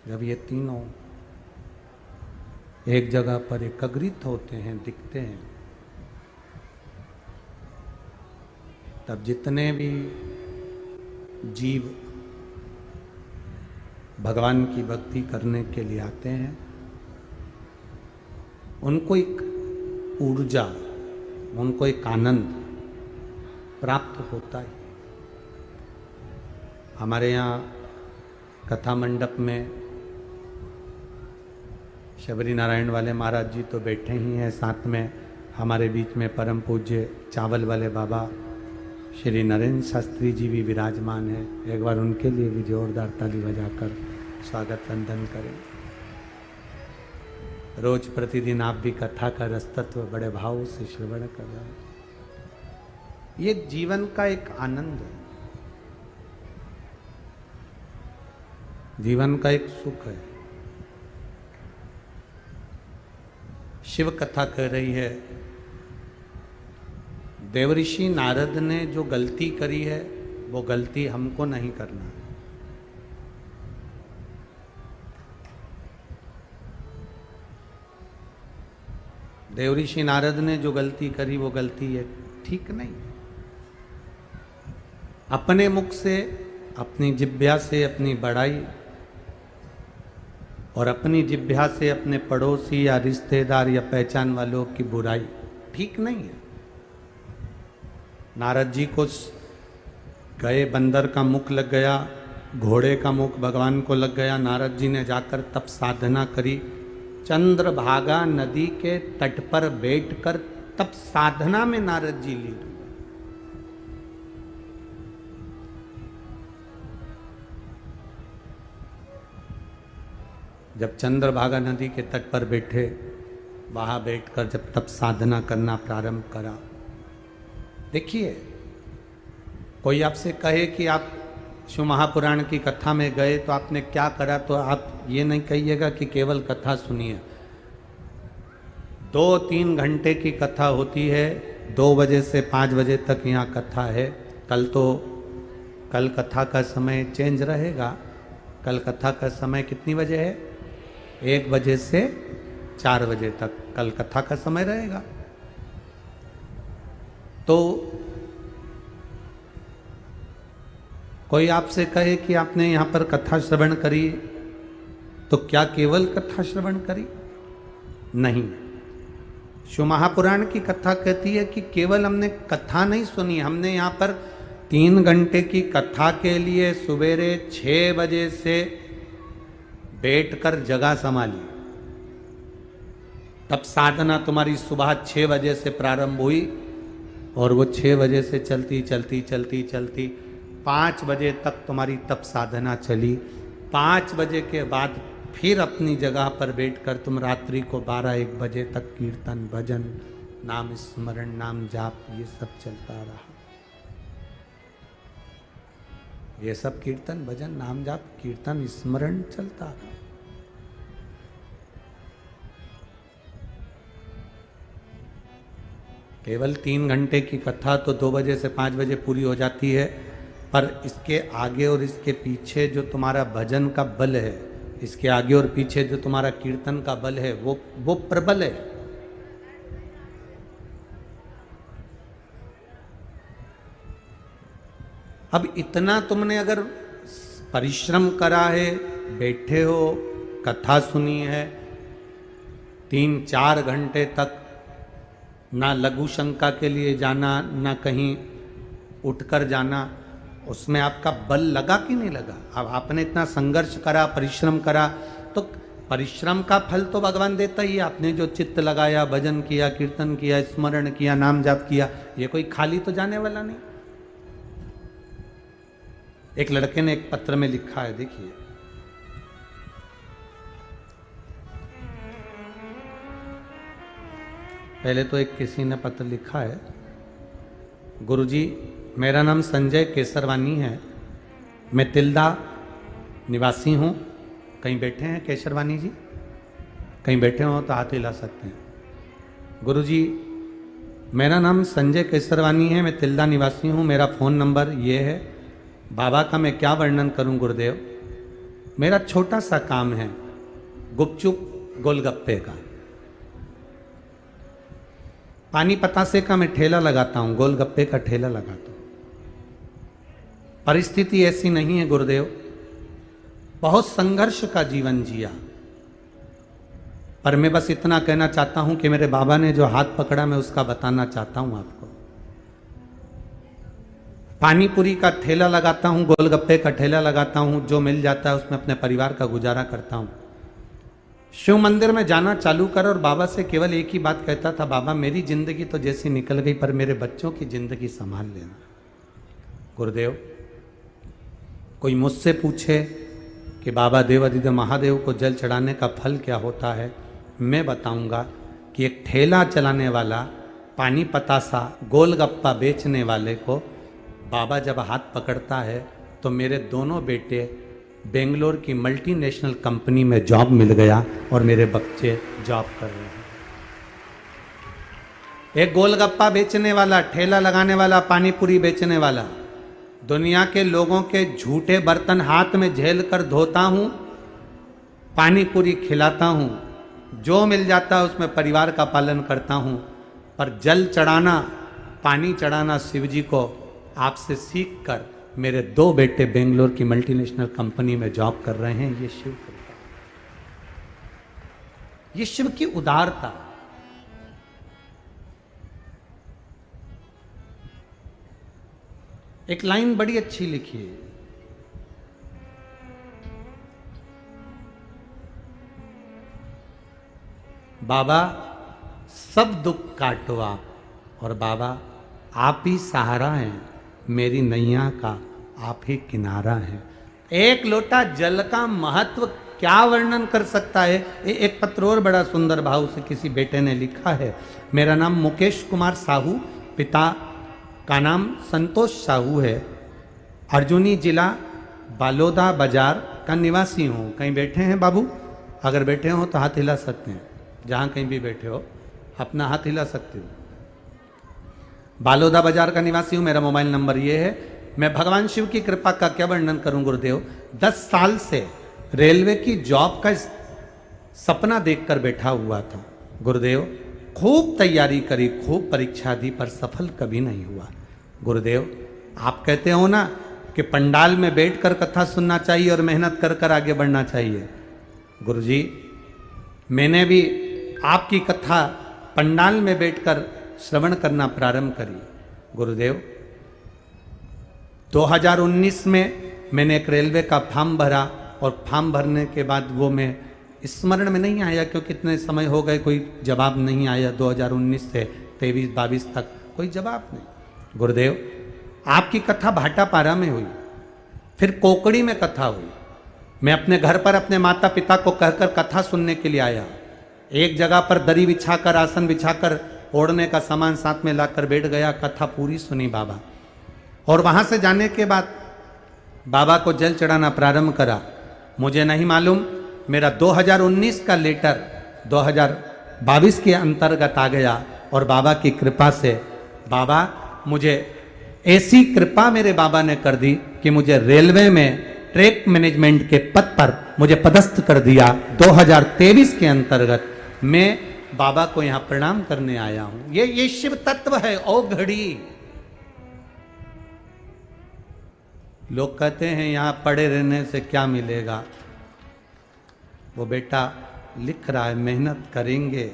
जब ये तीनों एक जगह पर एकत्रित होते हैं, दिखते हैं, तब जितने भी जीव भगवान की भक्ति करने के लिए आते हैं, उनको एक ऊर्जा, उनको एक आनंद प्राप्त होता है। हमारे यहाँ कथा मंडप में शबरी नारायण वाले महाराज जी तो बैठे ही हैं, साथ में हमारे बीच में परम पूज्य चावल वाले बाबा श्री नरेंद्र शास्त्री जी भी विराजमान है। एक बार उनके लिए भी जोरदार ताली बजाकर स्वागत वंदन करें। रोज प्रतिदिन आप भी कथा का रसतत्व बड़े भाव से श्रवण कर रहे हैं। ये जीवन का एक आनंद है, जीवन का एक सुख है। शिव कथा कह रही है, देवऋषि नारद ने जो गलती करी है वो गलती हमको नहीं करना है। देवऋषि नारद ने जो गलती करी वो गलती है ठीक नहीं। अपने मुख से, अपनी जिह्वा से अपनी बड़ाई और अपनी जिह्वा से अपने पड़ोसी या रिश्तेदार या पहचान वालों की बुराई ठीक नहीं है। नारद जी को गए, बंदर का मुख लग गया, घोड़े का मुख भगवान को लग गया। नारद जी ने जाकर तप साधना करी, चंद्रभागा नदी के तट पर बैठकर तप साधना में नारद जी लीन। जब चंद्रभागा नदी के तट पर बैठे, वहां बैठकर जब तप साधना करना प्रारंभ करा, देखिए कोई आपसे कहे कि आप शिव महापुराण की कथा में गए तो आपने क्या करा, तो आप ये नहीं कहिएगा कि केवल कथा सुनिए। 2-3 घंटे की कथा होती है, 2 बजे से 5 बजे तक यहाँ कथा है। कल कथा का समय चेंज रहेगा। कल कथा का समय कितनी बजे है? 1 बजे से 4 बजे तक कल कथा का समय रहेगा। तो कोई आपसे कहे कि आपने यहाँ पर कथा श्रवण करी, तो क्या केवल कथा श्रवण करी? नहीं। शिव महापुराण की कथा कहती है कि केवल हमने कथा नहीं सुनी, हमने यहाँ पर 3 घंटे की कथा के लिए सवेरे 6 बजे से बैठकर जगह संभाली। तब साधना तुम्हारी सुबह 6 बजे से प्रारंभ हुई और वो 6 बजे से चलती चलती चलती चलती 5 बजे तक तुम्हारी तप साधना चली। 5 बजे के बाद फिर अपनी जगह पर बैठकर तुम रात्रि को 12-1 बजे तक कीर्तन, भजन, नाम स्मरण, नाम जाप, ये सब चलता रहा। ये सब कीर्तन, भजन, नाम जाप, कीर्तन, स्मरण चलता रहा। केवल 3 घंटे की कथा तो 2 बजे से 5 बजे पूरी हो जाती है, पर इसके आगे और इसके पीछे जो तुम्हारा भजन का बल है, इसके आगे और पीछे जो तुम्हारा कीर्तन का बल है, वो प्रबल है। अब इतना तुमने अगर परिश्रम करा है, बैठे हो, कथा सुनी है 3-4 घंटे तक, ना लघु शंका के लिए जाना, ना कहीं उठकर जाना, उसमें आपका बल लगा कि नहीं लगा? अब आपने इतना संघर्ष करा, परिश्रम करा, तो परिश्रम का फल तो भगवान देता ही है। आपने जो चित्त लगाया, भजन किया, कीर्तन किया, स्मरण किया, नाम जाप किया, ये कोई खाली तो जाने वाला नहीं। एक लड़के ने एक पत्र में लिखा है, देखिए, पहले तो एक किसी ने पत्र लिखा है, गुरुजी मेरा नाम संजय केसरवानी है, मैं तिल्दा निवासी हूँ। कहीं बैठे हैं केसरवानी जी? कहीं बैठे हो तो हाथ हिला सकते हैं। गुरुजी मेरा नाम संजय केसरवानी है, मैं तिल्दा निवासी हूँ, मेरा फ़ोन नंबर ये है। बाबा का मैं क्या वर्णन करूँ गुरुदेव, मेरा छोटा सा काम है गुपचुप गोलगप्पे का, पानी पतासे का मैं ठेला लगाता हूं, गोलगप्पे का ठेला लगाता हूं। परिस्थिति ऐसी नहीं है गुरुदेव, बहुत संघर्ष का जीवन जिया, पर मैं बस इतना कहना चाहता हूं कि मेरे बाबा ने जो हाथ पकड़ा मैं उसका बताना चाहता हूं आपको। पानी पूरी का ठेला लगाता हूं, गोलगप्पे का ठेला लगाता हूं, जो मिल जाता है उसमें अपने परिवार का गुजारा करता हूं। शिव मंदिर में जाना चालू कर और बाबा से केवल एक ही बात कहता था, बाबा मेरी जिंदगी तो जैसी निकल गई पर मेरे बच्चों की जिंदगी संभाल लेना। गुरुदेव, कोई मुझसे पूछे कि बाबा देवादिदेव महादेव को जल चढ़ाने का फल क्या होता है, मैं बताऊंगा कि एक ठेला चलाने वाला, पानी पतासा गोलगप्पा बेचने वाले को बाबा जब हाथ पकड़ता है तो मेरे दोनों बेटे बेंगलोर की मल्टीनेशनल कंपनी में जॉब मिल गया और मेरे बच्चे जॉब कर रहे हैं। एक गोलगप्पा बेचने वाला, ठेला लगाने वाला, पानी पूरी बेचने वाला, दुनिया के लोगों के झूठे बर्तन हाथ में झेल कर धोता हूं, पानी पूरी खिलाता हूं, जो मिल जाता है उसमें परिवार का पालन करता हूं, पर जल चढ़ाना, पानी चढ़ाना शिव जी को आपसे सीख कर मेरे दो बेटे बेंगलोर की मल्टीनेशनल कंपनी में जॉब कर रहे हैं। ये शिव कृपा, ये शिव की उदारता। एक लाइन बड़ी अच्छी लिखी है, बाबा सब दुख काटवा और बाबा आप ही सहारा हैं, मेरी नैया का आप ही किनारा है। एक लोटा जल का महत्व क्या वर्णन कर सकता है। एक पत्र और बड़ा सुंदर भाव से किसी बेटे ने लिखा है, मेरा नाम मुकेश कुमार साहू, पिता का नाम संतोष साहू है, अर्जुनी जिला बालोदा बाजार का निवासी हूँ। कहीं बैठे हैं बाबू? अगर बैठे हो तो हाथ हिला सकते हैं, जहाँ कहीं भी बैठे हो अपना हाथ हिला सकते हो। बालोदा बाजार का निवासी हूँ, मेरा मोबाइल नंबर ये है। मैं भगवान शिव की कृपा का क्या वर्णन करूं गुरुदेव। 10 साल से रेलवे की जॉब का सपना देखकर बैठा हुआ था गुरुदेव, खूब तैयारी करी, खूब परीक्षा दी, पर सफल कभी नहीं हुआ। गुरुदेव, आप कहते हो ना कि पंडाल में बैठकर कथा सुनना चाहिए और मेहनत कर कर आगे बढ़ना चाहिए। गुरुजी, मैंने भी आपकी कथा पंडाल में बैठकर श्रवण करना प्रारंभ करी। गुरुदेव, 2019 में मैंने एक रेलवे का फॉर्म भरा और फॉर्म भरने के बाद वो मैं स्मरण में नहीं आया, क्योंकि इतने समय हो गए कोई जवाब नहीं आया। 2019 से 23-22 तक कोई जवाब नहीं। गुरुदेव, आपकी कथा भाटापारा में हुई, फिर कोकड़ी में कथा हुई। मैं अपने घर पर अपने माता पिता को कहकर कथा सुनने के लिए आया। एक जगह पर दरी बिछाकर, आसन बिछाकर, ओढ़ने का सामान साथ में लाकर बैठ गया, कथा पूरी सुनी बाबा। और वहां से जाने के बाद बाबा को जल चढ़ाना प्रारंभ करा। मुझे नहीं मालूम, मेरा 2019 का लेटर 2022 के अंतर्गत आ गया और बाबा की कृपा से, बाबा मुझे ऐसी कृपा मेरे बाबा ने कर दी कि मुझे रेलवे में ट्रैक मैनेजमेंट के पद पर मुझे पदस्थ कर दिया। 2023 के अंतर्गत मैं बाबा को यहां प्रणाम करने आया हूं। ये शिव तत्व है। ओ घड़ी, लोग कहते हैं यहां पड़े रहने से क्या मिलेगा। वो बेटा लिख रहा है, मेहनत करेंगे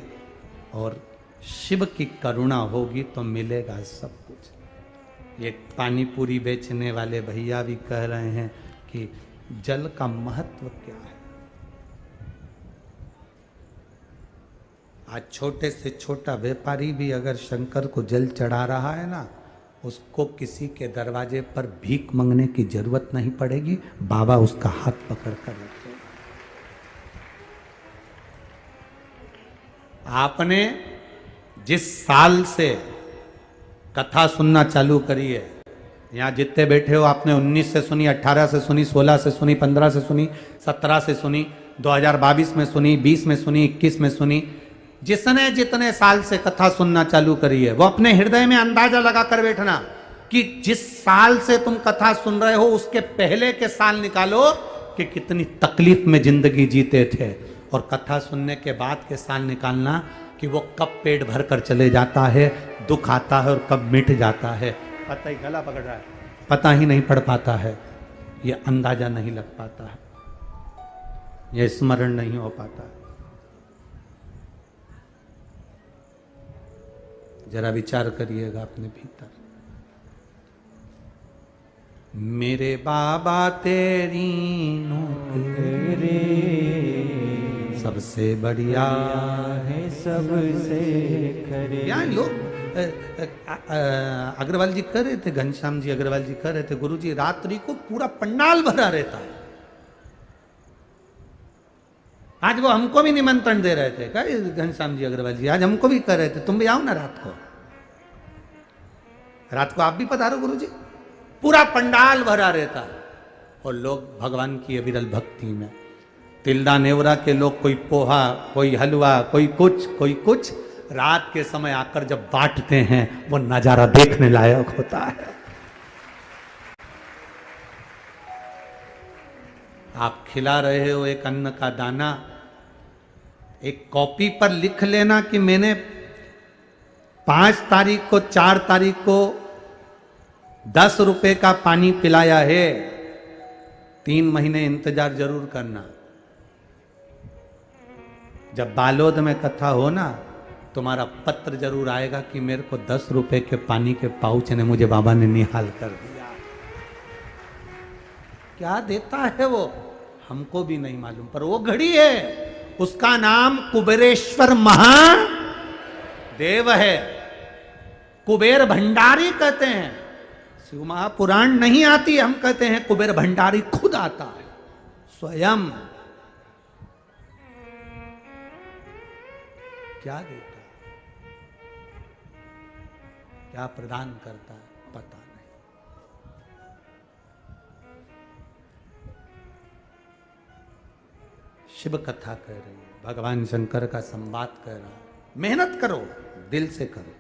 और शिव की करुणा होगी तो मिलेगा सब कुछ। ये पानी पूरी बेचने वाले भैया भी कह रहे हैं कि जल का महत्व क्या है। आज छोटे से छोटा व्यापारी भी अगर शंकर को जल चढ़ा रहा है ना, उसको किसी के दरवाजे पर भीख मांगने की जरूरत नहीं पड़ेगी, बाबा उसका हाथ पकड़ कर रखेगा। आपने जिस साल से कथा सुनना चालू करी है, यहाँ जितने बैठे हो आपने 19 से सुनी, 18 से सुनी, 16 से सुनी, 15 से सुनी, 17 से सुनी, 2022 में सुनी, 20 में सुनी, 21 में सुनी। जिसने जितने साल से कथा सुनना चालू करी है, वो अपने हृदय में अंदाजा लगा कर बैठना कि जिस साल से तुम कथा सुन रहे हो उसके पहले के साल निकालो, कि कितनी तकलीफ में जिंदगी जीते थे, और कथा सुनने के बाद के साल निकालना कि वो कब पेट भर कर चले जाता है, दुख आता है और कब मिट जाता है, पता ही, गला पकड़ रहा है, पता ही नहीं पड़ पाता है, ये अंदाजा नहीं लग पाता है, ये स्मरण नहीं हो पाता है। जरा विचार करिएगा अपने भीतर। मेरे बाबा तेरी नौकरी सबसे बढ़िया है, सबसे खरे। यहाँ लोग अग्रवाल जी कह रहे थे, घनश्याम जी अग्रवाल जी कह रहे थे, गुरु जी रात्रि को पूरा पंडाल भरा रहता है। आज वो हमको भी निमंत्रण दे रहे थे, क्या घनश्याम जी अग्रवाल जी, आज हमको भी कह रहे थे तुम भी आओ ना रात को, रात को आप भी पधारो गुरु जी। पूरा पंडाल भरा रहता है और लोग भगवान की अविरल भक्ति में, तिल्दा नेवरा के लोग कोई पोहा, कोई हलवा, कोई कुछ रात के समय आकर जब बांटते हैं वो नजारा देखने लायक होता है। आप खिला रहे हो एक अन्न का दाना, एक कॉपी पर लिख लेना कि मैंने 5 तारीख को 4 तारीख को 10 रुपए का पानी पिलाया है, 3 महीने इंतजार जरूर करना। जब बालोद में कथा हो ना, तुम्हारा पत्र जरूर आएगा कि मेरे को 10 रुपए के पानी के पाउच ने मुझे बाबा ने निहाल कर दिया। क्या देता है वो हमको भी नहीं मालूम, पर वो घड़ी है, उसका नाम कुबेरेश्वर महादेव है, कुबेर भंडारी कहते हैं। शिव महापुराण नहीं आती, हम कहते हैं कुबेर भंडारी खुद आता है स्वयं। क्या देता है, क्या प्रदान करता है, पता नहीं। शिव कथा कह रही है, भगवान शंकर का संवाद कह रहा है, मेहनत करो, दिल से करो।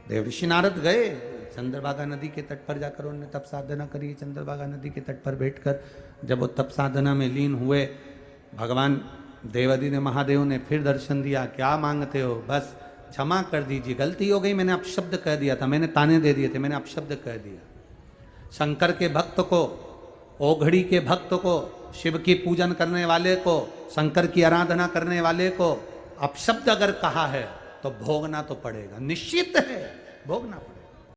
देव ऋषि नारद गए चंद्रभागा नदी के तट पर जाकर, उन्होंने तप साधना करी। चंद्रभागा नदी के तट पर बैठकर जब वो तप साधना में लीन हुए, भगवान देवादि ने, महादेव ने फिर दर्शन दिया। क्या मांगते हो, बस क्षमा कर दीजिए, गलती हो गई, मैंने अपशब्द कह दिया था, मैंने ताने दे दिए थे, मैंने अपशब्द कह दिया। शंकर के भक्त को, ओघड़ी के भक्त को, शिव की पूजन करने वाले को, शंकर की आराधना करने वाले को अपशब्द अगर कहा है तो भोगना तो पड़ेगा, निश्चित है भोगना पड़ेगा।